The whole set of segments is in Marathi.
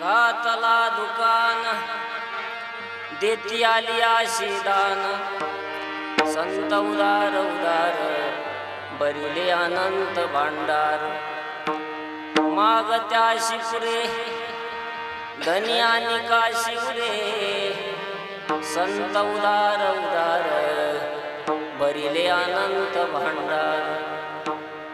घातला दुकान देती आली आशीदान संत उदार उदार बरिले अनंत भांडार मागत्या शिपुरे धनी आणि काशिवरे संत उदार उदार बरिले अनंत भांडार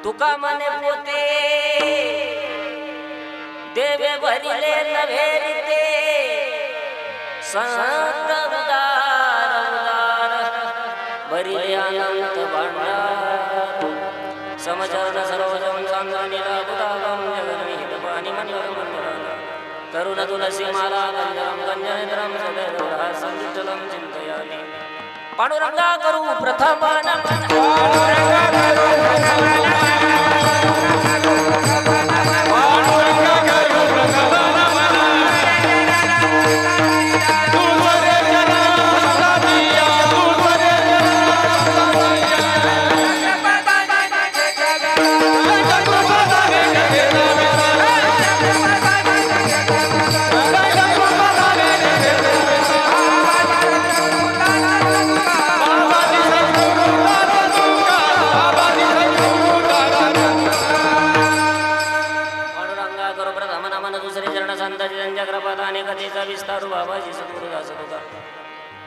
तुका मने पोते देवे भरिले नभेरिते संत उदार उदार भरिले अनंत भांडार समचरण सरोजम चांद्रनीला बुधागम जगन्मीत पाणी मंडल मंडल तरुण तुलसी माला गंजरम गंजनेत्रम सदरहा संविठ्ठलम चिंतयामि पांडुरंगा करू प्रथम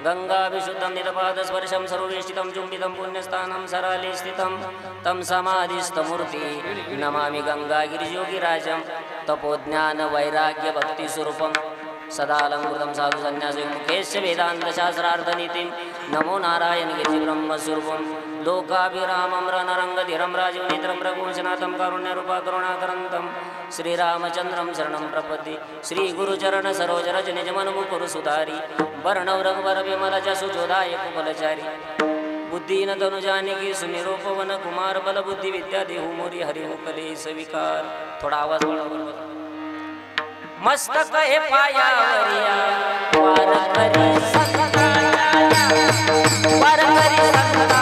गंगा विशुद्धं निरपादस्पर्शं सर्वेष्टितं चुम्बितं पुण्यस्थानं सराले स्थितं तं समाधिस्थमूर्ति नमामि गंगागिरियोगिराजं तपोज्ञान वैराग्य भक्तिस्वरूपं सदालंकृतं साधु संन्यासी मुखेश्च वेदान्तशास्त्रार्थनीतिं नमो नारायण गिरि ब्रह्मस्वरूपं लोकाभिरामं रणरङ्गधीरं राजीवनेत्रं रघुवंशनाथं कारुण्यरूपा करुणाकरन्तं श्रीरामचन्द्रं शरणं प्रपद्ये श्रीगुरुचरण सरोजरज निजमनमुकुरु सुधारी वर्णव रघुवर विमल जसु जोदाय कुफलचारी बुद्धीन तनुजानिकी सुनिरूपवन कुमार बल बुद्धि विद्या देहु मोरी हरिमुखले सविकार थोड़ा आवाज बढ़ाओ मस्तक हे पायावरिया वार करी संता वार करी संता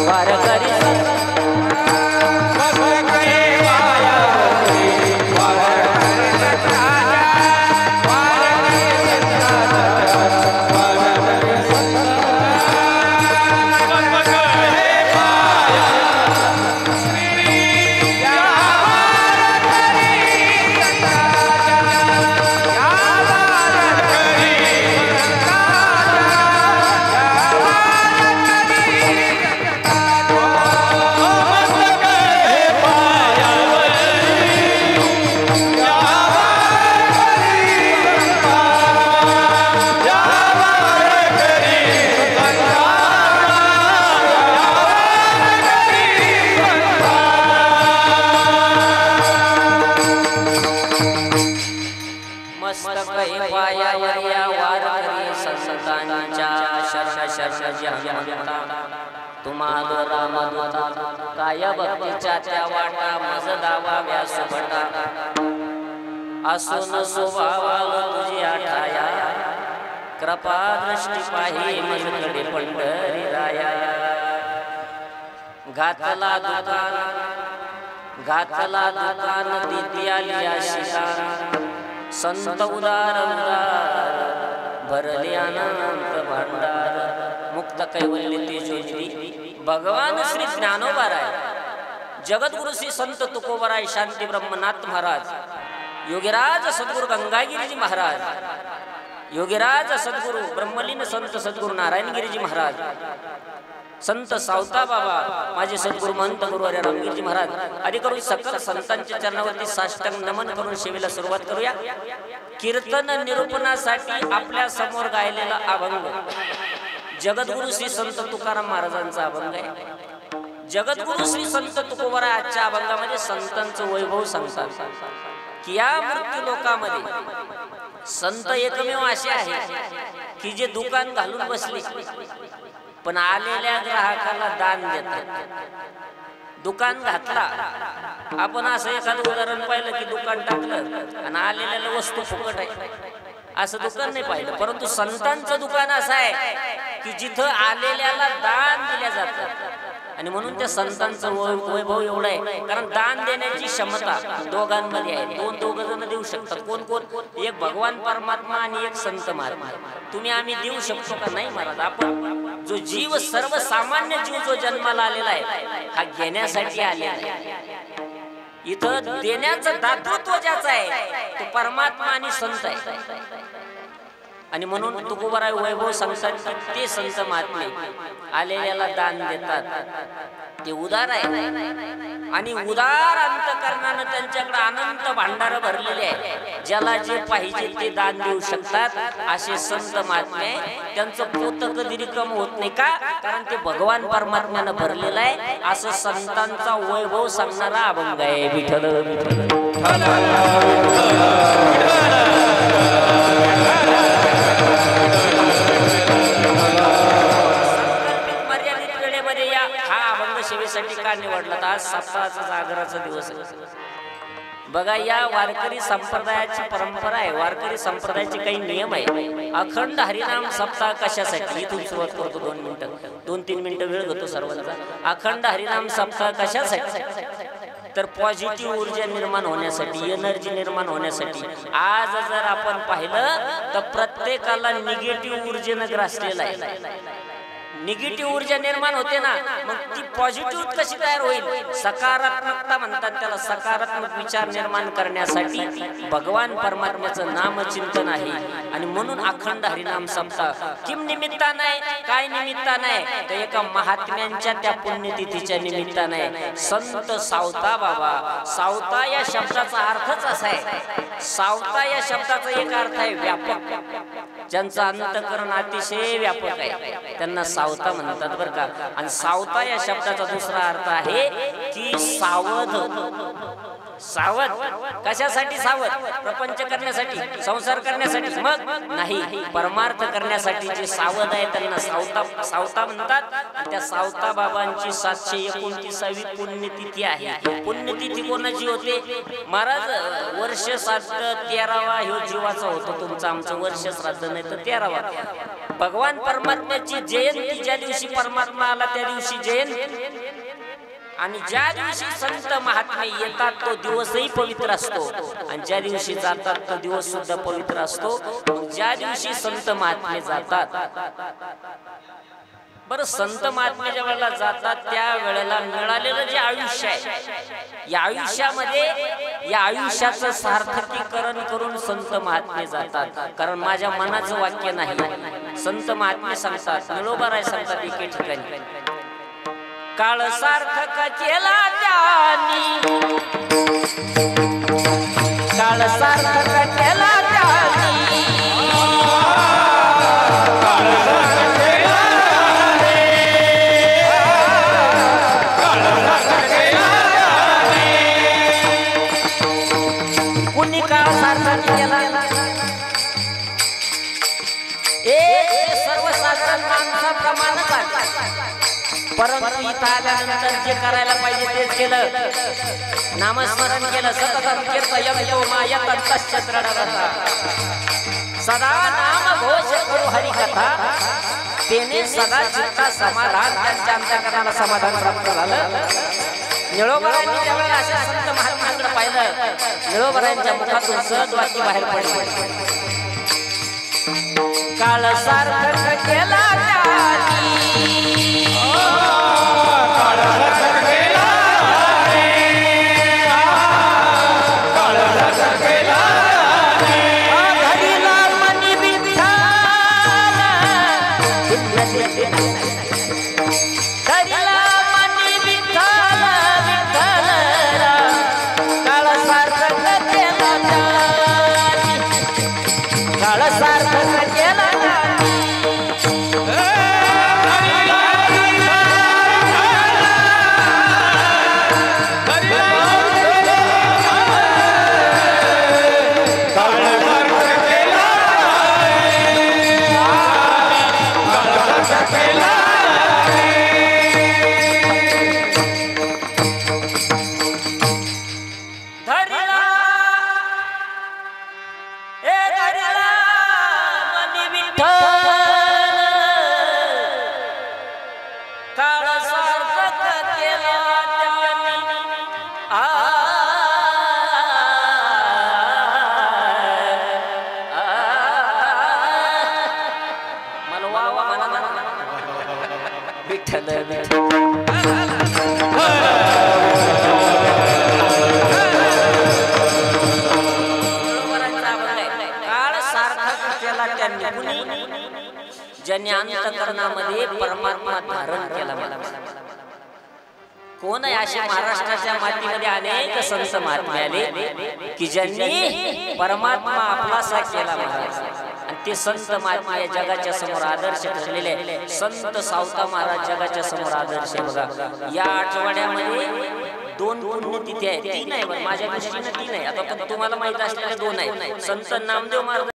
वार करी तुम्हाला रामदूता काय भक्तीच्या त्या वाटा मज दावा सुभटा असून स्वभावाल तुझी आठाया कृपा दृष्टी पाही मजकडे पंढरी राया घातला दुकान दिती आली आशिषान संत उदार उदार भरले अनंत भांडार मुक्त कैवल्य तेजोजी भगवान श्री ज्ञानोबाराय जगद्गुरु श्री संत तुकोबराय शांती ब्रह्मनाथ महाराज योगीराज सद्गुरु गंगागिरीजी महाराज योगीराज सद्गुरु ब्रह्मलीन संत सद्गुरु नारायणगिरीजी महाराज संत सावता बाबा माझे सद्गुरु महंत गुरुवर्य रामगिरीजी महाराज आदी करून सकल संतांच्या चरणावरती साष्टांग नमन करून सेवेला सुरुवात करूया। कीर्तन निरूपणासाठी आपल्या समोर गायलेला अभंग जगद्गुरु श्री संत तुकाराम महाराजांचा अभंग आहे। जगद्गुरु श्री संत तुकोबराय आजच्या अभंगामध्ये संतांचं वैभव सांगतात की या मृत्यू लोकामध्ये संत एकमेव असे आहे की जे दुकान घालून बसले पण आलेल्या ग्राहकाला दान देतात। दुकान घातला आपण असं एखादं उदाहरण पाहिलं की दुकान टाकलं आणि आलेल्या वस्तू फुकट आहे असं दुकान नाही पाहिलं, परंतु संतांचं दुकान असं आहे की जिथं आलेल्याला दान दिल्या जातं आणि म्हणून त्या संतांचं वैभव एवढं आहे कारण दान देण्याची क्षमता दोघांमध्ये आहे। दोघ जण देऊ देऊ शकतात. कोण कोण? एक भगवान परमात्मा आणि एक संत महात्मा. तुम्ही आम्ही देऊ शकतो का? नाही महाराज. आपण जो जीव, सर्वसामान्य जीव जो जन्माला आलेला आहे हा घेण्यासाठी आलेला आहे. इथं देण्याचं दातृत्व ज्याचं आहे तो परमात्मा आणि संत आहे. आणि म्हणून तुकोबाराय वैभव सांगतात की ते संत महात्मे आलेल्याला दान देतात, ते उदार आहे. आणि उदार अंतकरणानं त्यांच्याकडे अनंत भांडार भरलेले आहे. ज्याला जे पाहिजे ते दान देऊ शकतात असे संत महात्मे. त्यांचं पोत कधी रिकाम होत नाही का? कारण ते भगवान परमात्म्यानं भरलेलं आहे. असं संतांचा वैभव सांगणारा अभंग आहे. विठ्ठल मर्यादित वेळेमध्ये या हा अभंग सेवेसाठी का निवडला? आज सप्ताहाचा जागराचा दिवस आहे. बघा, या वारकरी संप्रदायाची परंपरा आहे. वारकरी संप्रदायाचे काही नियम आहे. अखंड हरिनाम सप्ताह कशासाठी? इथून सुरुवात करतो. 2-3 मिनिटं वेळ घेतो सर्वांचा. अखंड हरिनाम सप्ताह कशासाठी? तर पॉझिटिव्ह ऊर्जा निर्माण होण्यासाठी, एनर्जी निर्माण होण्यासाठी. आज जर आपण पाहिलं तर प्रत्येकाला निगेटिव्ह ऊर्जेनं ग्रासलेला आहे. निगेटिव्ह ऊर्जा निर्माण होते ना, मग ती पॉझिटिव्ह कशी तयार होईल? सकारात्मकता म्हणतात त्याला. सकारात्मक विचार निर्माण करण्यासाठी भगवान परमात्म्याचं नामचिंतन आहे. आणि म्हणून अखंड हरिनाम सप्ताह. किम निमित्तानं आहे? काय निमित्तानं आहे? तर एका महात्म्यांच्या त्या पुण्यतिथीच्या निमित्तानं आहे. संत सावता बाबा. सावता या शब्दाचा अर्थच असा आहे. सावता या शब्दाचा एक अर्थ आहे व्यापक. ज्यांचं अंतःकरण अतिशय व्यापक आहे त्यांना सावता म्हणतात बरं का. आणि सावता या शब्दाचा दुसरा अर्थ आहे की सावध. सावध कशासाठी? सावध प्रपंच करण्यासाठी, संसार करण्यासाठी मग नाही, परमार्थ करण्यासाठी जे सावध आहे त्यांना सावता म्हणतात. आणि त्या सावता बाबांची 729वी पुण्यतिथी आहे. पुण्यतिथी कोणाची होते महाराज? वर्ष श्राद्ध 13वा ह्यो जीवाचा होतो तुमचा. आमचं वर्ष श्राद्ध नाही तर 13वा. भगवान परमात्म्याची जयंती ज्या दिवशी परमात्मा आला त्या दिवशी जयंती. आणि ज्या दिवशी संत महात्मे येतात तो दिवसही पवित्र असतो. आणि ज्या दिवशी जातात तो दिवस सुद्धा पवित्र असतो. ज्या दिवशी संत महात्मे जातात, बरं, संत महात्मे ज्या वेळेला जातात त्या वेळेला मिळालेलं जे आयुष्य आहे, या आयुष्यामध्ये या आयुष्याचं सार्थकीकरण करून संत महात्मे जातात. कारण माझ्या मनाचं वाक्य नाही, संत महात्मे सांगतात. निळोबाराय सांगतात एके ठिकाणी, काळ सार्थक केला त्यांनी, काळ सार्थक केला त्यांनी, कुणी काळ सार्थक केला? सर्वसाधारण माणसाप्रमाणेच आहे. परंतु इथं आल्यानंतर जे करायला पाहिजे तेच केलं. नामस्मरण केलं. सततम कीर्तयं यो मायतं तश्चत्रडरता. सदा नाम घोष करू हरिकथा. तेने सदा चित्ता समाधान. त्यांच्या अंतःकरणाला समाधान प्राप्त झालं. निळोबरायांनी ज्यावेळेला अशा संत महात्म्यांकडे पाहिलं, निळोबरायांच्या मुखातून सहज वाक्य बाहेर पडले, काळ सार्थक केला त्यांनी, काळ सार्थक केला. काळ सार्थक केला त्यांनी, ज्यांनी अंतःकरणामध्ये परमात्मा धारण केला. कोण आहे असे महाराष्ट्राच्या मातीमध्ये अनेक संत महात्मे आले की ज्यांनी परमात्मा आपलासा केला महाराज. आणि ते संत महात्मा या जगाच्या समोर आदर्श ठरलेले. संत सावता महाराज जगाच्या समोर आदर्श बघा. या आठवड्यामध्ये 2 पुण्यतिथी आहे, 3 आहे माझ्या दृष्टीने 3 आहे. आता तुम्हाला माहित असलेल्या 2 आहे. संत नामदेव महाराज